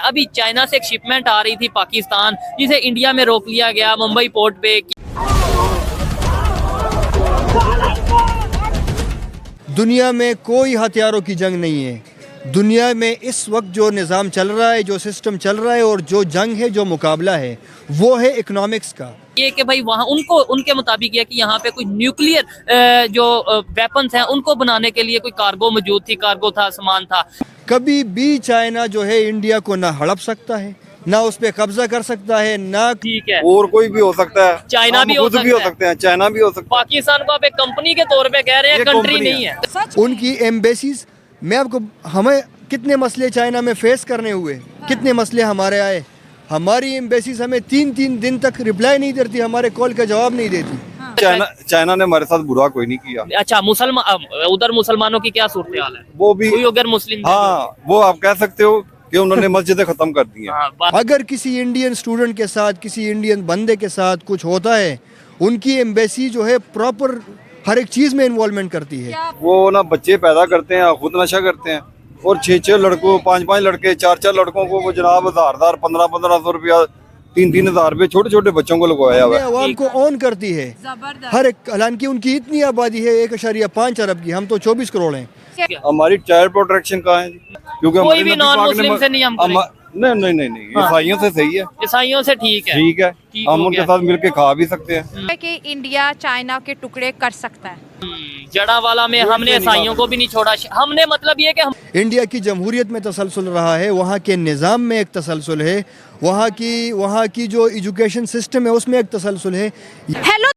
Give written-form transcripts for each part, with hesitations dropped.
अभी चाइना से एक शिपमेंट आ रही थी पाकिस्तान, जिसे इंडिया में रोक लिया गया मुंबई पोर्ट पे। दुनिया में कोई हथियारों की जंग नहीं है। दुनिया में इस वक्त जो निज़ाम चल रहा है, जो सिस्टम चल रहा है और जो जंग है, जो मुकाबला है, वो है इकोनॉमिक्स का। ये कि भाई वहाँ उनको उनके मुताबिक ये कि यहाँ पे कोई न्यूक्लियर जो वेपन्स हैं उनको बनाने के लिए कोई कार्गो मौजूद थी, कार्गो था, सामान था। कभी भी चाइना जो है इंडिया को ना हड़प सकता है, ना उस पे कब्जा कर सकता है, ना ठीक है, और कोई भी हो सकता है, चाइना भी हो सकते हैं, चाइना भी हो सकता है। पाकिस्तान को आप एक कंपनी के तौर पे कह रहे हैं, कंट्री नहीं है। उनकी एम्बेसीज, मैं आपको, हमें कितने मसले चाइना में फेस करने हुए, कितने मसले हमारे आए। हमारी एम्बेसीज हमें 3-3 दिन तक रिप्लाई नहीं देती, हमारे कॉल का जवाब नहीं देती। चाइना ने हमारे साथ बुरा कोई नहीं किया। अच्छा, उधर मुसलमानों की क्या सूरत हाल है? वो भी कोई अगर मुस्लिम, हाँ, वो आप कह सकते हो कि उन्होंने मस्जिदें खत्म कर दी हैं। अगर किसी इंडियन स्टूडेंट के साथ, किसी इंडियन बंदे के साथ कुछ होता है, उनकी एम्बेसी जो है प्रॉपर हर एक चीज में इन्वॉल्वमेंट करती है। वो ना बच्चे पैदा करते हैं, खुद नशा करते हैं, और 6-6 लड़कों, 5-5 लड़के, 4-4 लड़कों को वो जनाब 1000 1500 रुपया, 3-3 हजार रुपये छोटे छोटे बच्चों को लगवाया हुआ है। आवाम को ऑन करती है हर एक, हालांकि उनकी इतनी आबादी है 1.5 अरब की, हम तो 24 करोड़ हैं। हमारी चाइल्ड प्रोटेक्शन कहाँ है? क्योंकि कोई भी नॉन मुस्लिम से नहीं, हम नहीं, ईसाइयों से सही है, ईसाइयों से ठीक है, ठीक है, हम उनके साथ मिलके खा भी सकते हैं। कि इंडिया चाइना के टुकड़े कर सकता है। जड़ावाला में हमने ईसाइयों को भी नहीं छोड़ा, हमने मतलब ये कि हम इंडिया की जमहूरियत में तसलसल रहा है, वहाँ के निज़ाम में एक तसलसल है, वहाँ की जो एजुकेशन सिस्टम है उसमें एक तसलसल है। हेलो,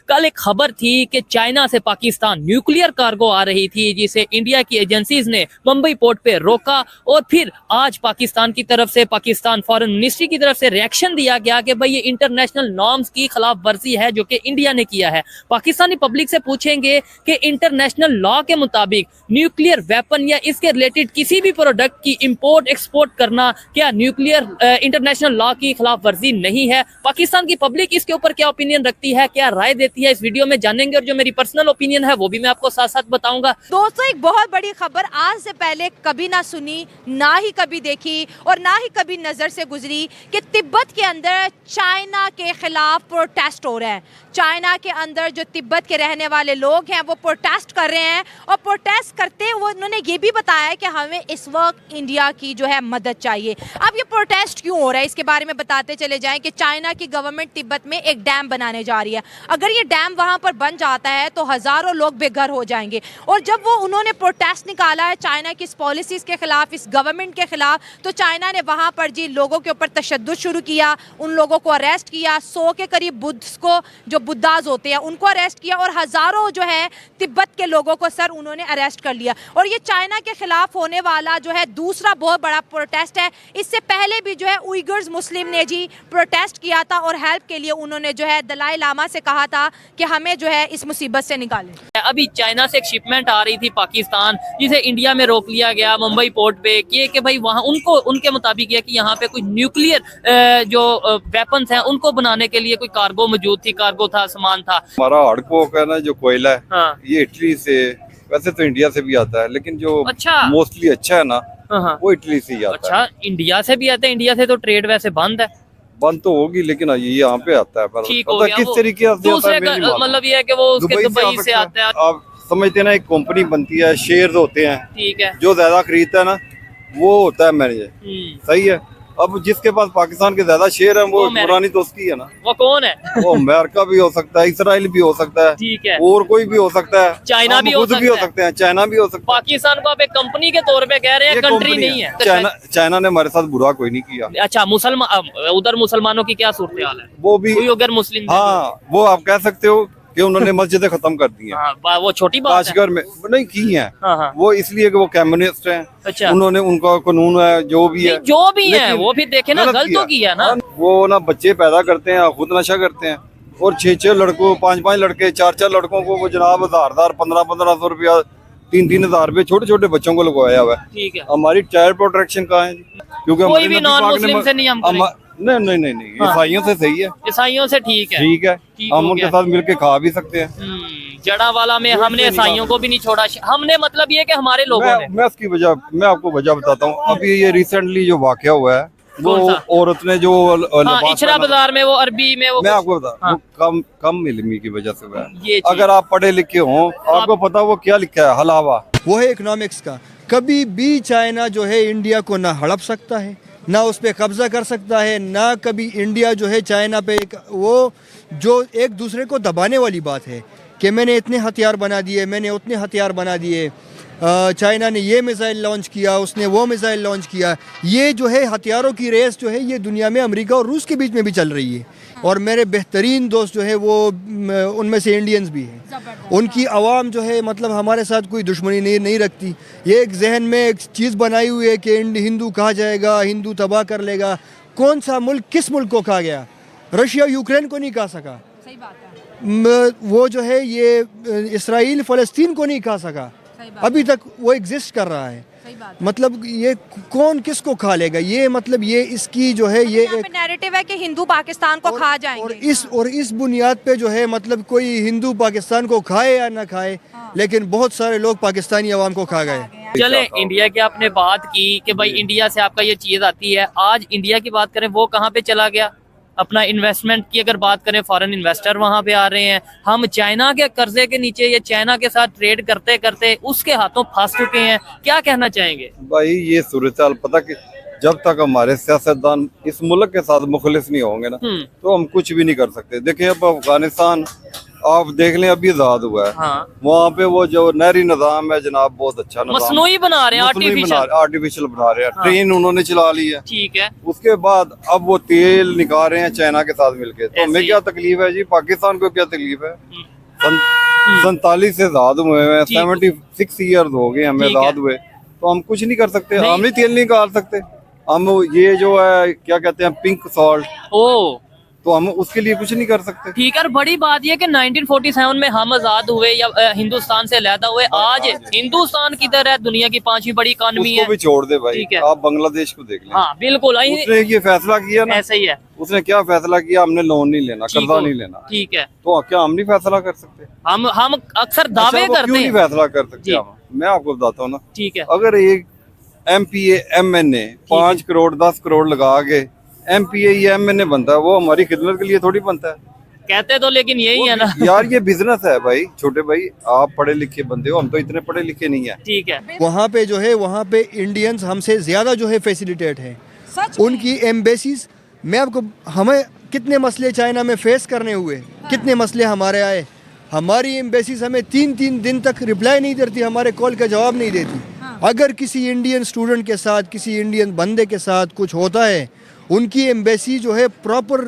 कल एक खबर थी कि चाइना से पाकिस्तान न्यूक्लियर कार्गो आ रही थी, जिसे इंडिया की एजेंसीज ने मुंबई पोर्ट पे रोका, और फिर आज पाकिस्तान की तरफ से, पाकिस्तान फॉरेन मिनिस्ट्री की तरफ से रिएक्शन दिया गया कि भाई ये इंटरनेशनल नॉर्म्स की खिलाफ वर्जी है जो कि इंडिया ने किया है। पाकिस्तानी पब्लिक से पूछेंगे कि इंटरनेशनल लॉ के मुताबिक न्यूक्लियर वेपन या इसके रिलेटेड किसी भी प्रोडक्ट की इंपोर्ट एक्सपोर्ट करना क्या न्यूक्लियर इंटरनेशनल लॉ की खिलाफ वर्जी नहीं है? पाकिस्तान की पब्लिक इसके ऊपर क्या ओपिनियन रखती है, क्या राय देती है, इस वीडियो में जानेंगे। और जो मेरी पर्सनल ओपिनियन है वो भी मैं आपको साथ साथ बताऊंगा। दोस्तों, एक बहुत बड़ी खबर आज से पहले कभी ना सुनी, ना ही कभी देखी और ना ही कभी नजर से गुजरी कि तिब्बत के अंदर चाइना के खिलाफ प्रोटेस्ट हो रहा है। चाइना के अंदर जो तिब्बत के रहने वाले लोग हैं वो प्रोटेस्ट कर रहे हैं, और प्रोटेस्ट करते हुए उन्होंने ये भी बताया कि हमें इस वक्त इंडिया की जो है मदद चाहिए। अब ये प्रोटेस्ट क्यों हो रहा है इसके बारे में बताते चले जाएं कि चाइना की गवर्नमेंट तिब्बत में एक डैम बनाने जा रही है। अगर ये डैम वहां पर बन जाता है तो हजारों लोग बेघर हो जाएंगे, और जब वो उन्होंने प्रोटेस्ट निकाला है चाइना की इस पॉलिसीज के खिलाफ, इस गवर्नमेंट के खिलाफ, तो चाइना ने वहां पर जी लोगों के ऊपर तशद्दुद शुरू किया, उन लोगों को अरेस्ट किया, 100 के करीब बुद्ध को, जो बुद्धाज होते हैं, उनको अरेस्ट किया, और हजारों जो है तिब्बत के लोगों को सर उन्होंने अरेस्ट कर लिया। और ये चाइना के खिलाफ होने वाला जो है दूसरा बहुत बड़ा प्रोटेस्ट है। इससे पहले भी जो है उइगर्स मुस्लिम ने जी प्रोटेस्ट किया था, और हेल्प के लिए उन्होंने जो है दलाई लामा से कहा था कि हमें जो है इस मुसीबत से निकालें। अभी चाइना से एक शिपमेंट आ रही थी पाकिस्तान, जिसे इंडिया में रोक लिया गया मुंबई पोर्ट पे, कि भाई वहाँ उनके मुताबिक ये कि यहाँ पे कोई न्यूक्लियर जो वेपन्स हैं उनको बनाने के लिए कोई कार्गो मौजूद थी, कार्गो था, सामान था। हमारा हार्डकोक है ना, जो कोयला है, हाँ। ये इटली से, वैसे तो इंडिया से भी आता है, लेकिन जो अच्छा, मोस्टली अच्छा है ना, हाँ, वो इटली से ही आता है। अच्छा, इंडिया से भी आता है? इंडिया से तो ट्रेड वैसे बंद है। बंद तो होगी, लेकिन ये यहाँ पे आता है। ठीक हो गया, किस तरीके से दूसरे मतलब ये है कि वो उसके दुबई से आता है। आप समझते हैं ना, एक कंपनी बनती है, शेयर्स होते हैं, ठीक है, जो ज्यादा खरीदता है ना वो होता है मैनेजर, सही है। अब जिसके पास पाकिस्तान के ज्यादा शेयर है वो पुरानी तो उसकी है ना। वो कौन है? वो अमेरिका भी हो सकता है, इसराइल भी हो सकता है, ठीक है, और कोई भी हो सकता है, चाइना भी हो सकते हैं, चाइना भी हो सकता है। पाकिस्तान को आप एक कंपनी के तौर पे कह रहे हैं, कंट्री नहीं है। चाइना ने हमारे साथ बुरा कोई नहीं किया। अच्छा, उधर मुसलमानों की क्या सूरत हाल है? वो भी अगर मुस्लिम, हाँ, वो आप कह सकते हो कि उन्होंने मस्जिदें खत्म कर दी हैं। वो छोटी बात है। काशगर में नहीं की हैं। हाँ। वो इसलिए कि वो कम्युनिस्ट हैं। अच्छा, उन्होंने, उनका कानून है जो भी है, वो भी देखे ना, गलत तो किया ना। वो ना बच्चे पैदा करते हैं, खुद नशा करते हैं, और 6-6 लड़कों, 5-5 लड़के, 4-4 लड़कों को वो जनाब 1000 1500 रुपया, 3-3 हजार रुपये छोटे छोटे बच्चों को लगवाया हुआ है। ठीक है, हमारी चाइल्ड प्रोटेक्शन कहाँ है? क्योंकि कोई भी नॉन मुस्लिम से नहीं, हम नहीं नहीं नहीं नहीं, हाँ। ईसाइयों से सही है, ईसाइयों से ठीक है। ठीक है। ठीक हम हो उनके गया। साथ मिलके खा भी सकते हैं। जड़ावाला में हमने ईसाइयों को भी नहीं छोड़ा। हमने मतलब ये कि हमारे लोगों ने मैं उसकी वजह, मैं आपको वजह बताता हूँ। अभी ये रिसेंटली जो वाकया हुआ है, वो कौन सा? औरत ने जो हाँ, लिबास इचरा पहना- बाजार में वो अरबी में वो मैं कुछ- आपको बता, हाँ। वो कम इल्मी की वजह से हुआ है। ये चीज़। अगर आप पढ़े लिखे हो, आपको पता वो क्या लिखा है, हलावा। वो है इकोनॉमिक्स का। कभी भी चाइना जो है इंडिया को ना हड़प सकता है, ना उस पर कब्जा कर सकता है, ना कभी इंडिया जो है चाइना पे वो जो एक दूसरे को दबाने वाली बात है कि मैंने इतने हथियार बना दिए, मैंने उतने हथियार बना दिए, चाइना ने ये मिसाइल लॉन्च किया, उसने वो मिसाइल लॉन्च किया। ये जो है हथियारों की रेस जो है ये दुनिया में अमेरिका और रूस के बीच में भी चल रही है। और मेरे बेहतरीन दोस्त जो है वो उनमें से इंडियंस भी हैं। उनकी आवाम जो है मतलब हमारे साथ कोई दुश्मनी नहीं रखती। ये एक जहन में एक चीज़ बनाई हुई है कि हिंदू कहा जाएगा, हिंदू तबाह कर लेगा। कौन सा मुल्क किस मुल्क को कहा गया? रशिया यूक्रेन को नहीं कहा सका। सही बात है। वो जो है ये इसराइल फ़लस्तीन को नहीं खा सका। अभी तक वो एग्जिस्ट कर रहा है। सही बात मतलब ये कौन किसको खा लेगा? ये मतलब ये इसकी जो है ये एक नैरेटिव है कि हिंदू पाकिस्तान को खा और जाएंगे। इस बुनियाद पे जो है मतलब कोई हिंदू पाकिस्तान को खाए या ना खाए, लेकिन बहुत सारे लोग पाकिस्तानी अवाम को खा गए। चले, इंडिया की आपने बात की कि भाई इंडिया से आपका ये चीज आती है। आज इंडिया की बात करें, वो कहाँ पे चला गया? अपना इन्वेस्टमेंट की अगर बात करें, फॉरेन इन्वेस्टर वहां पे आ रहे हैं। हम चाइना के कर्जे के नीचे या चाइना के साथ ट्रेड करते करते उसके हाथों फंस चुके हैं। क्या कहना चाहेंगे? भाई ये सूरत पता कि जब तक हमारे सियासतदान इस मुल्क के साथ मुखलिस नहीं होंगे ना, तो हम कुछ भी नहीं कर सकते। देखिए अब अफगानिस्तान आप देख लें, अभी आजाद हुआ है। हाँ। वहाँ पे वो जो नहरी निज़ाम है जनाब, बहुत अच्छा निज़ाम, मसनूई बना रहे हैं, आर्टिफिशियल बना रहे हैं। हाँ। ट्रेन उन्होंने चला ली है। ठीक है। उसके बाद अब वो तेल निकाल रहे हैं चाइना के साथ मिलके। तो ऐसे हमें ही। क्या तकलीफ है जी? पाकिस्तान को क्या तकलीफ है? 47 से आजाद हुए हैं, 76 ईयर्स हो गए हमें ठीक है। आजाद हुए, तो हम कुछ नहीं कर सकते। नहीं। हम ही तेल नहीं निकाल सकते। हम ये जो है क्या कहते हैं पिंक सॉल्ट, ओ तो हम उसके लिए कुछ नहीं कर सकते। ठीक है। और बड़ी बात यह कि 1947 में हम आजाद हुए या हिंदुस्तान से अलहदा हुए। आज हिंदुस्तान किधर है? दुनिया की 5वीं बड़ी इकॉनमी है। उसको भी छोड़ दे भाई, ठीक है। आप बांग्लादेश को देख लें। हाँ बिल्कुल, उसने ये फैसला किया ना, ऐसा ही है। उसने क्या फैसला किया? हमने लोन नहीं लेना, ठीक कर्जा हो। नहीं लेना। ठीक है। तो क्या हम नहीं फैसला कर सकते? हम अक्सर दावे अच्छा, वो करते क्यों नहीं हैं। फैसला कर सकते जी। हम? मैं आपको बताता हूँ ना, ठीक है। अगर एक MPA MNA 5 करोड़ 10 करोड़ लगा के MPA या MNA बनता है, वो हमारी खिदमत के लिए थोड़ी बनता है। कहते तो लेकिन यही है ना। यार ये बिजनेस है भाई, छोटे भाई आप पढ़े लिखे बंदे हो, हम तो इतने पढ़े लिखे नहीं है। ठीक है। वहाँ पे जो है वहाँ पे इंडियंस हमसे ज़्यादा जो है फैसिलिटेट है। उनकी एम्बेसीज में आपको, हमें कितने मसले चाइना में फेस करने हुए, कितने मसले हमारे आए। हमारी एम्बेसीज हमें 3-3 दिन तक रिप्लाई नहीं देती, हमारे कॉल का जवाब नहीं देती। अगर किसी इंडियन स्टूडेंट के साथ, किसी इंडियन बंदे के साथ कुछ होता है, उनकी एम्बेसी जो है प्रॉपर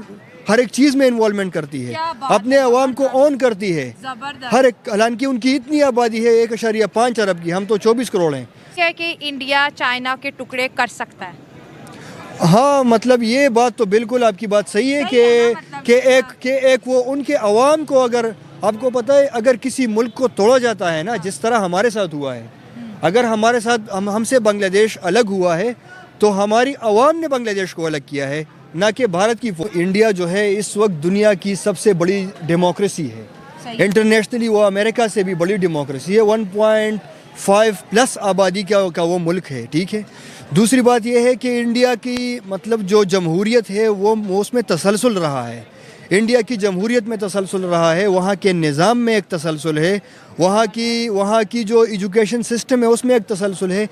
हर एक चीज़ में इन्वॉल्वमेंट करती है, अपने अवाम को ऑन करती है हर एक। हालांकि उनकी इतनी आबादी है 1.5 अरब की, हम तो 24 करोड़ हैं। क्या कि इंडिया चाइना के टुकड़े कर सकता है? हाँ मतलब ये बात तो बिल्कुल आपकी बात सही है कि एक वो उनके अवाम को, अगर आपको पता है अगर किसी मुल्क को तोड़ा जाता है ना, जिस तरह हमारे साथ हुआ है, अगर हमारे साथ हमसे बांग्लादेश अलग हुआ है तो हमारी अवाम ने बांग्लादेश को अलग किया है, ना कि भारत की। इंडिया जो है इस वक्त दुनिया की सबसे बड़ी डेमोक्रेसी है। इंटरनेशनली वो अमेरिका से भी बड़ी डेमोक्रेसी है। 1.5 प्लस आबादी का वो मुल्क है। ठीक है। दूसरी बात यह है कि इंडिया की मतलब जो जमहूरियत है वो उसमें तसलसल रहा है। इंडिया की जमहूरियत में तसलसल रहा है, वहाँ के निज़ाम में एक तसलसल है, वहाँ की जो एजुकेशन सिस्टम है उसमें एक तसलसल है।